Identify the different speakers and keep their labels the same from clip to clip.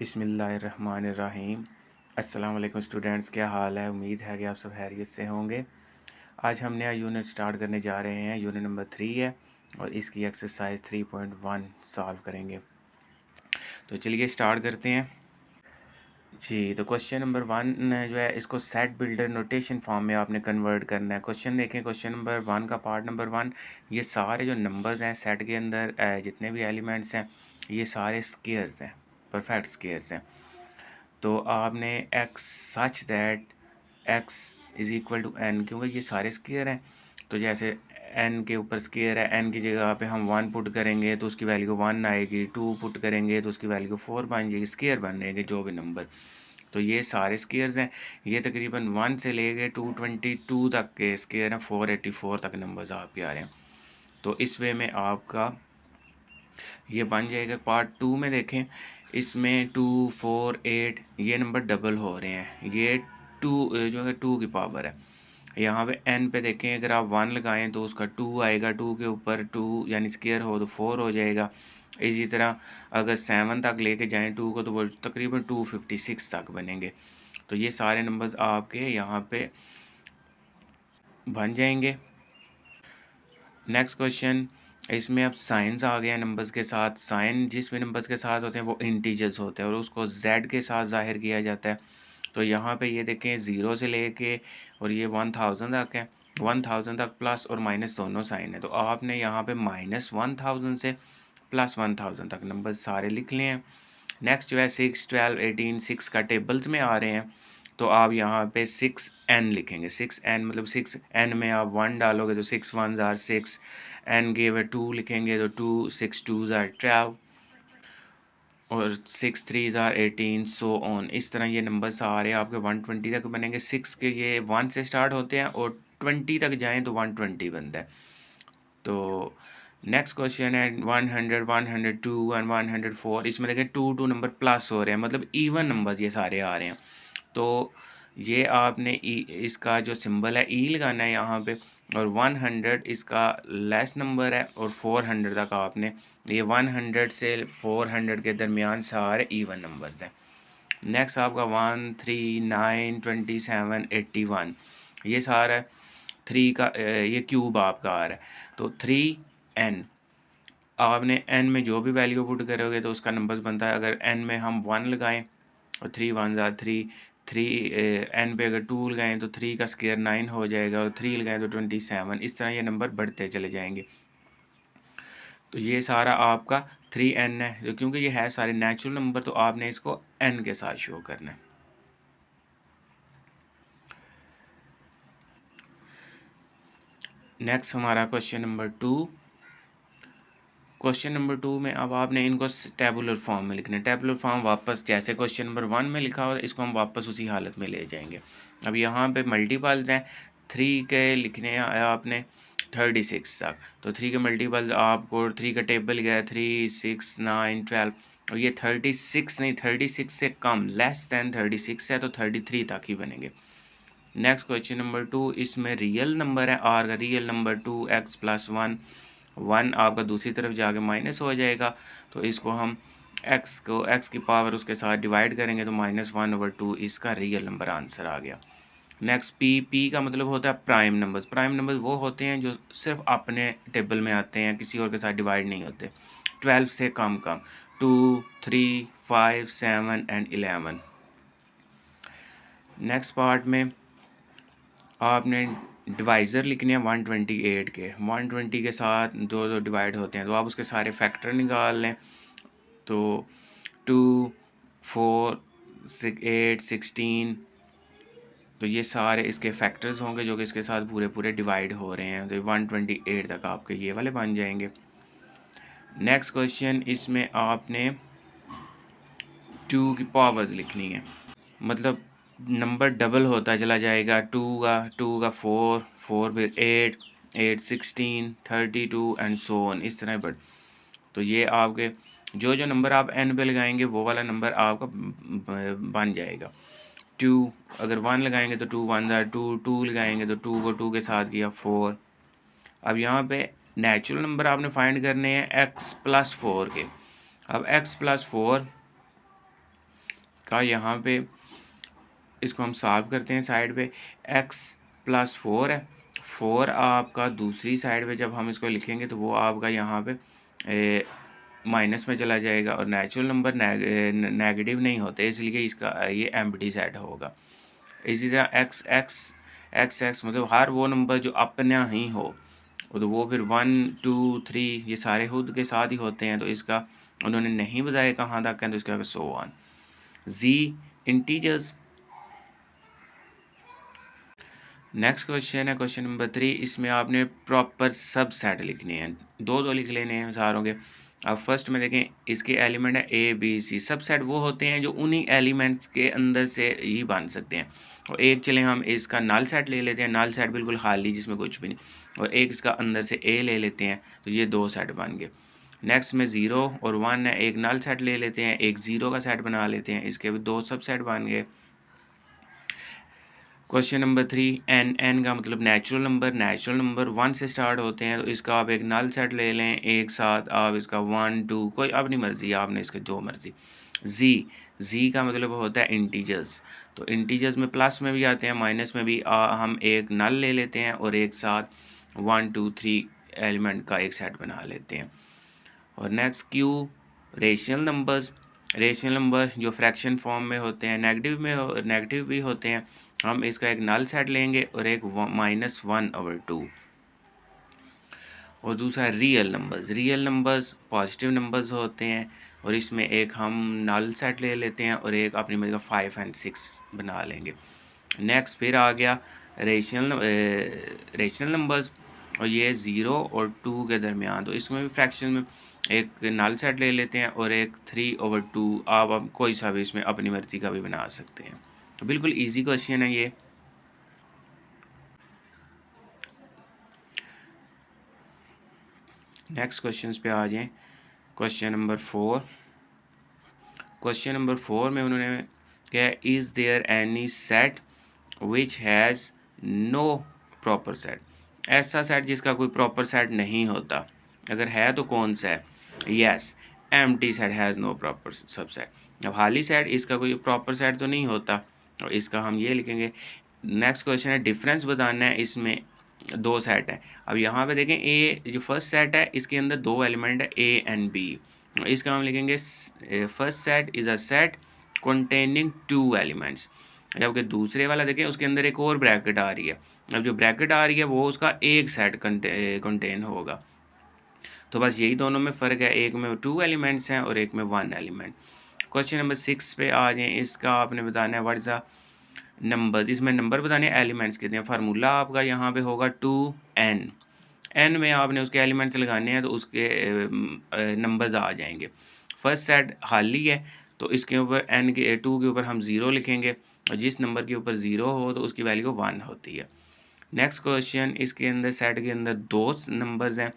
Speaker 1: बिस्मिल्लाहिर्रहमानिर्रहीम। अस्सलाम वालेकुम स्टूडेंट्स, क्या हाल है? उम्मीद है कि आप सब खैरियत से होंगे। आज हम नया यूनिट स्टार्ट करने जा रहे हैं। यूनिट नंबर 3 है और इसकी एक्सरसाइज 3.1 सॉल्व करेंगे। तो चलिए स्टार्ट करते हैं जी। तो क्वेश्चन नंबर 1 जो है, इसको सेट बिल्डर नोटेशन फॉर्म में आपने कन्वर्ट करना है। क्वेश्चन देखें, क्वेश्चन नंबर 1 का पार्ट नंबर 1, ये सारे जो नंबर्स हैं सेट के अंदर, जितने भी एलिमेंट्स हैं, ये सारे स्केयर्स हैं, परफेक्ट स्केयर्स हैं। तो आपने X such that X is equal to N, क्योंकि ये सारे स्केयर हैं। तो जैसे एन के ऊपर स्केयर है, एन की जगह पे हम 1 पुट करेंगे तो उसकी वैल्यू 1 आएगी, 2 पुट करेंगे तो उसकी वैल्यू 4 बन जाएगी। स्केयर बनेंगे जो भी नंबर। तो ये सारे स्केयर्स हैं। ये तकरीबन 1 से लेके 222 तक के स्केयर हैं। 484 तक नंबर्स आपके आ रहे हैं। तो इस वे में आपका ये बन जाएगा। पार्ट 2 में देखें, इसमें 2 4 8 ये नंबर डबल हो रहे हैं। ये 2 जो है 2 की पावर है। यहाँ पे n पे देखें, अगर आप 1 लगाएं तो उसका 2 आएगा, 2 के ऊपर 2 यानी स्केयर हो तो 4 हो जाएगा। इसी तरह अगर 7 तक लेके जाएं 2 को तो वो तकरीबन 256 तक बनेंगे। तो ये सारे नंबर्स आपके यहाँ पे बन जाएंगे। नेक्स्ट क्वेश्चन, इसमें अब साइंस आ गया नंबर्स के साथ। साइन जिस भी नंबर्स के साथ होते हैं वो इंटीजर्स होते हैं और उसको z के साथ ज़ाहिर किया जाता है। तो यहाँ पे ये देखें, 0 से लेके और ये 1000 तक है। 1000 तक प्लस और माइनस दोनों साइन है। तो आपने यहाँ पे -1000 से +1000 तक नंबर सारे लिख लिए हैं। नेक्स्ट जो है 6 12 18 6 का टेबल्स में आ रहे हैं। तो आप यहाँ पे 6n लिखेंगे। 6n मतलब 6n में आप 1 डालोगे तो 6 1s आर 6, n के वे 2 लिखेंगे तो 2 6 2s आर 12 और 6 3s आर 18, सो ऑन। इस तरह ये नंबर सारे आपके 120 तक बनेंगे। 6 के ये 1 से स्टार्ट होते हैं और 20 तक जाएँ तो 120 बनता है। तो नेक्स्ट क्वेश्चन है 100 102 एंड 104। इसमें देखें 2 नंबर प्लस हो रहे हैं, मतलब इवन नंबर्स ये सारे आ रहे हैं। तो ये आपने इसका जो सिंबल है ई लगाना है यहाँ पे, और 100 इसका लेस नंबर है और 400 तक आपने, ये 100 से 400 के दरमियान सारे इवन नंबर्स हैं। नेक्स्ट आपका 1 3 9 27 81, ये सारा 3 का ये क्यूब आपका आ रहा है। तो 3n, आपने n में जो भी वैल्यू पुट करोगे तो उसका नंबर्स बनता है। अगर n में हम 1 लगाएं और 3 1s आर 3, 3 n पे अगर 2 लगाएं तो 3 का स्क्वायर 9 हो जाएगा और 3 लगाएं तो 27। इस तरह ये नंबर बढ़ते चले जाएंगे। तो ये सारा आपका 3n है, तो क्योंकि ये है सारे नेचुरल नंबर तो आपने इसको n के साथ शो करना है। नेक्स्ट हमारा क्वेश्चन नंबर 2। क्वेश्चन नंबर 2 में अब आपने इनको टेबुलर फॉर्म में लिखना है। टेबुलर फॉर्म वापस जैसे क्वेश्चन नंबर 1 में लिखा हो, इसको हम वापस उसी हालत में ले जाएंगे। अब यहाँ पे मल्टीपल्स हैं। 3 के लिखने हैं आपने 36 तक। तो 3 के मल्टीपल्स आपको 3 का टेबल गया 3 6 9 12, और ये 36 नहीं, 36 से कम, लेस दैन 36 है तो 33 तक ही बनेंगे। नेक्स्ट क्वेश्चन नंबर 2, इसमें रियल नंबर है आर का, रियल नंबर 2x + 1, 1 आपका दूसरी तरफ जाके माइनस हो जाएगा। तो इसको हम x की पावर उसके साथ डिवाइड करेंगे तो -1/2 इसका रियल नंबर आंसर आ गया। नेक्स्ट p का मतलब होता है प्राइम नंबर्स। प्राइम नंबर्स वो होते हैं जो सिर्फ अपने टेबल में आते हैं, किसी और के साथ डिवाइड नहीं होते। 12 से कम 2 3 5 7 एंड 11। नेक्स्ट पार्ट में आपने डिवाइज़र लिखने हैं 128 के। 120 के साथ दो दो डिवाइड होते हैं तो आप उसके सारे फैक्टर निकाल लें। तो 2 4 6 8 16, तो ये सारे इसके फैक्टर्स होंगे जो कि इसके साथ पूरे पूरे डिवाइड हो रहे हैं। तो 128 तक आपके ये वाले बन जाएंगे। नेक्स्ट क्वेश्चन, इसमें आपने 2 की पावर्स लिखनी है, मतलब नंबर डबल होता चला जाएगा। 2 का 4 4 फिर 8 8 16 32 एंड सो ऑन, इस तरह बढ़। तो ये आपके जो जो नंबर आप n पे लगाएंगे वो वाला नंबर आपका बन जाएगा। 2 अगर 1 लगाएंगे तो 2 1s आर 2, 2 लगाएंगे तो 2 को 2 के साथ किया 4। अब यहाँ पे नेचुरल नंबर आपने फाइंड करने हैं x + 4 के। अब x + 4 का यहाँ पे इसको हम सॉल्व करते हैं साइड पे। x+4 है, 4 आपका दूसरी साइड पे जब हम इसको लिखेंगे तो वो आपका यहाँ पे माइनस में चला जाएगा, और नेचुरल नंबर नेगेटिव नहीं होते, इसलिए इसका ये एम्प्टी सेट होगा। इसी तरह x मतलब हर वो नंबर जो अपना ही हो, तो वो फिर 1 2 3 ये सारे खुद के साथ ही होते हैं, तो इसका उन्होंने नहीं बताया कहाँ तक है, तो इसका so on. z integers. Next question है क्वेश्चन नंबर 3। इसमें आपने प्रॉपर सब सेट लिखने हैं, दो लिख लेने हैं सारों के। अब फर्स्ट में देखें, इसके एलिमेंट है ए बी सी। सब सेट वो होते हैं जो उन्हीं एलिमेंट्स के अंदर से ही बन सकते हैं। और एक चले हम इसका नल सेट ले लेते हैं, नल सेट बिल्कुल खाली जिसमें कुछ भी नहीं, और एक इसका अंदर से ए ले लेते हैं, तो ये दो सेट बन गए। नेक्स्ट में 0 और 1 है, एक नल सेट ले लेते हैं, एक 0 का सेट बना लेते हैं, इसके भी दो सब सेट बन गए। क्वेश्चन नंबर 3, एन का मतलब नेचुरल नंबर 1 से स्टार्ट होते हैं, तो इसका आप एक नल सेट ले लें, एक साथ आप इसका 1 2 कोई अपनी मर्ज़ी, आपने इसका जो मर्ज़ी। जी का मतलब होता है इंटीजर्स, तो इंटीजर्स में प्लस में भी आते हैं, माइनस में भी। हम एक नल ले लेते हैं और एक साथ 1 2 3 एलिमेंट का एक सेट बना लेते हैं। और नेक्स्ट क्यू, रेशनल नंबर जो फ्रैक्शन फॉर्म में होते हैं, नेगेटिव भी होते हैं, हम इसका एक नल सेट लेंगे और एक -1/2। और दूसरा रियल नंबर्स पॉजिटिव नंबर्स होते हैं, और इसमें एक हम नल सेट ले लेते हैं और एक अपनी मर्ज़ी का 5 और 6 बना लेंगे। नेक्स्ट फिर आ गया रेशनल नंबर्स, और ये 0 और 2 के दरमियान, तो इसमें भी फ्रैक्शन में एक नल सेट ले लेते हैं और एक 3/2। आप अब कोई सा भी इसमें अपनी मर्ज़ी का भी बना सकते हैं। तो बिल्कुल इजी क्वेश्चन है ये। नेक्स्ट क्वेश्चंस पे आ जाएं। क्वेश्चन नंबर 4 में उन्होंने क्या, is there any set which has no proper set. ऐसा सेट जिसका कोई प्रॉपर सेट नहीं होता, अगर है तो कौन सा है? Yes, empty set has no proper subset. अब खाली सेट इसका कोई प्रॉपर सेट तो नहीं होता, और इसका हम ये लिखेंगे। नेक्स्ट क्वेश्चन है, डिफरेंस बताना है, इसमें दो सेट है। अब यहाँ पे देखें, ए जो फर्स्ट सेट है इसके अंदर दो एलिमेंट है ए एंड बी, इसका हम लिखेंगे first set is a set containing 2 elements. जबकि दूसरे वाला देखें उसके अंदर एक और ब्रैकेट आ रही है, अब जो ब्रैकेट आ रही है वो उसका एक सेट कंटेन होगा। तो बस यही दोनों में फ़र्क है, एक में 2 एलिमेंट्स हैं और एक में 1 एलिमेंट। क्वेश्चन नंबर 6 पे आ जाएँ। इसका आपने बताना है व्हाट इज़ द नंबर्स, इसमें नंबर बताने हैं, एलिमेंट्स कितने हैं। फार्मूला आपका यहाँ पे होगा 2n, n में आपने उसके एलिमेंट्स लगाने हैं तो उसके नंबर्स आ जाएंगे। फर्स्ट सेट खाली है, तो इसके ऊपर n के 2 के ऊपर हम 0 लिखेंगे, और जिस नंबर के ऊपर 0 हो तो उसकी वैल्यू 1 होती है। नेक्स्ट क्वेश्चन, इसके अंदर सेट के अंदर दो नंबर्स हैं,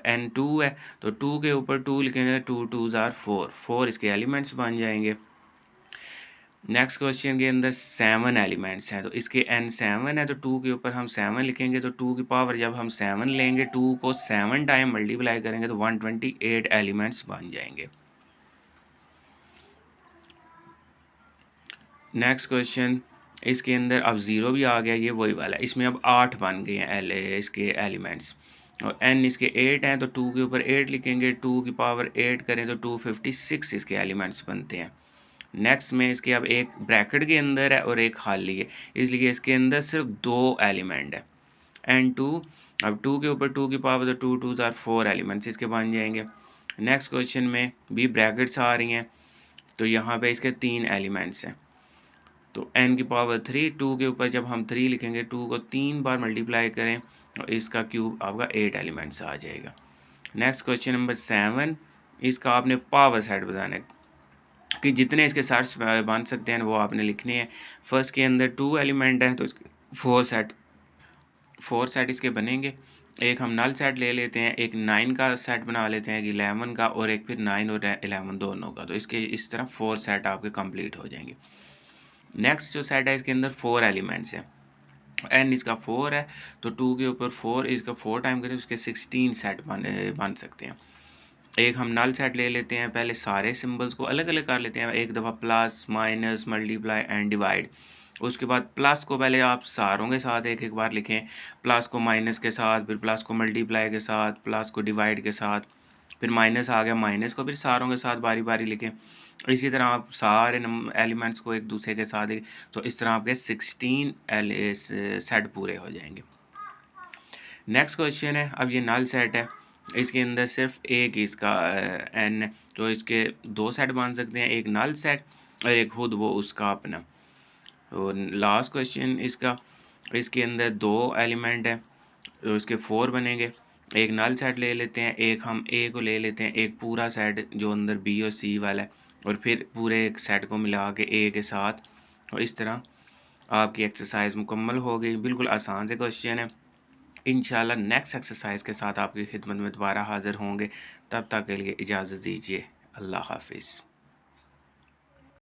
Speaker 1: n 2 है, तो 2 के ऊपर 2 लिखेंगे, 2 2s are 4 इसके एलिमेंट्स बन जाएंगे। नेक्स्ट क्वेश्चन के अंदर 7 एलिमेंट्स हैं, तो इसके n 7 है, तो 2 के ऊपर हम 7 लिखेंगे, तो 2 की पावर जब हम 7 लेंगे, 2 को 7 टाइम मल्टीप्लाई करेंगे तो 128 एलिमेंट्स बन जाएंगे। नेक्स्ट क्वेश्चन, इसके अंदर अब 0 भी आ गया, ये वही वाला, इसमें अब 8 बन गए हैं इसके एलिमेंट्स, और n इसके 8 हैं, तो 2 के ऊपर 8 लिखेंगे, 2 की पावर 8 करें तो 256 इसके एलिमेंट्स बनते हैं। नेक्स्ट में इसके अब एक ब्रैकेट के अंदर है और एक खाली है, इसलिए इसके अंदर सिर्फ दो एलिमेंट है, n2। अब 2 के ऊपर 2 की पावर, तो 2 2s are 4 एलिमेंट्स इसके बन जाएंगे। नेक्स्ट क्वेश्चन में भी ब्रैकेट्स आ रही हैं, तो यहाँ पे इसके 3 एलिमेंट्स हैं, तो n की पावर 3, 2 के ऊपर जब हम 3 लिखेंगे, 2 को 3 बार मल्टीप्लाई करें और इसका क्यूब आपका 8 एलिमेंट्स आ जाएगा। नेक्स्ट क्वेश्चन नंबर 7, इसका आपने पावर सेट बताना है कि जितने इसके सेट्स बन सकते हैं वो आपने लिखने हैं। फर्स्ट के अंदर 2 एलिमेंट हैं, तो इसके 4 सेट इसके बनेंगे। एक हम नल सेट ले लेते हैं, एक 9 का सेट बना लेते हैं, एक 11 का, और एक फिर 9 और 11 दोनों का, तो इसके इस तरह 4 सेट आपके कंप्लीट हो जाएंगे। नेक्स्ट जो सेट है इसके अंदर 4 एलिमेंट्स हैं, n इसका 4 है, तो 2 के ऊपर 4 इसका 4 टाइम करें उसके 16 सेट बन सकते हैं। एक हम नल सेट ले लेते हैं, पहले सारे सिंबल्स को अलग अलग कर लेते हैं, एक दफ़ा plus minus multiply and divide. उसके बाद प्लस को पहले आप सारों के साथ एक एक बार लिखें, प्लस को माइनस के साथ, फिर प्लस को मल्टीप्लाई के साथ, प्लस को डिवाइड के साथ, फिर माइनस आ गया, माइनस को फिर सारों के साथ बारी बारी लिखें। इसी तरह आप सारे एलिमेंट्स को एक दूसरे के साथ तो इस तरह आपके 16 सेट पूरे हो जाएंगे। नेक्स्ट क्वेश्चन है, अब ये नल सेट है, इसके अंदर सिर्फ एक इसका एन है, तो इसके दो सेट बन सकते हैं, एक नल सेट और एक खुद वो उसका अपना। तो लास्ट क्वेश्चन इसका, इसके अंदर दो एलिमेंट है, तो इसके 4 बनेंगे। एक नल सेट ले लेते हैं, एक हम ए को ले लेते हैं, एक पूरा सेट जो अंदर बी और सी वाला है, और फिर पूरे एक सेट को मिला के ए के साथ। और इस तरह आपकी एक्सरसाइज मुकम्मल हो गई। बिल्कुल आसान से क्वेश्चन है। इंशाल्लाह नेक्स्ट एक्सरसाइज के साथ आपकी खिदमत में दोबारा हाज़िर होंगे। तब तक के लिए इजाज़त दीजिए। अल्लाह हाफिज़।